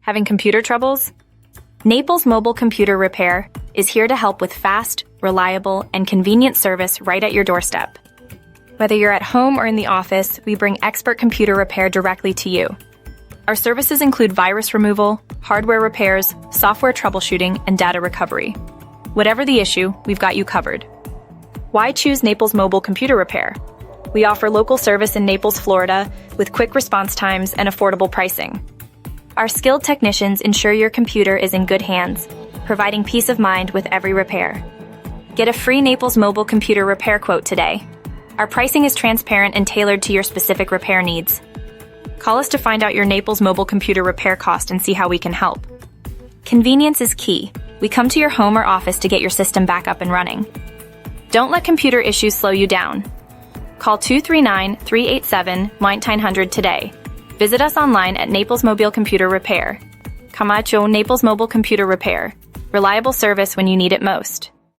Having computer troubles? Naples Mobile Computer Repair is here to help with fast, reliable, and convenient service right at your doorstep. Whether you're at home or in the office, we bring expert computer repair directly to you. Our services include virus removal, hardware repairs, software troubleshooting, and data recovery. Whatever the issue, we've got you covered. Why choose Naples Mobile Computer Repair? We offer local service in Naples, Florida, with quick response times and affordable pricing. Our skilled technicians ensure your computer is in good hands, providing peace of mind with every repair. Get a free Naples Mobile Computer Repair quote today. Our pricing is transparent and tailored to your specific repair needs. Call us to find out your Naples Mobile Computer Repair cost and see how we can help. Convenience is key. We come to your home or office to get your system back up and running. Don't let computer issues slow you down. Call 239-387-1900 today. Visit us online at Naples Mobile Computer Repair. Camacho Naples Mobile Computer Repair. Reliable service when you need it most.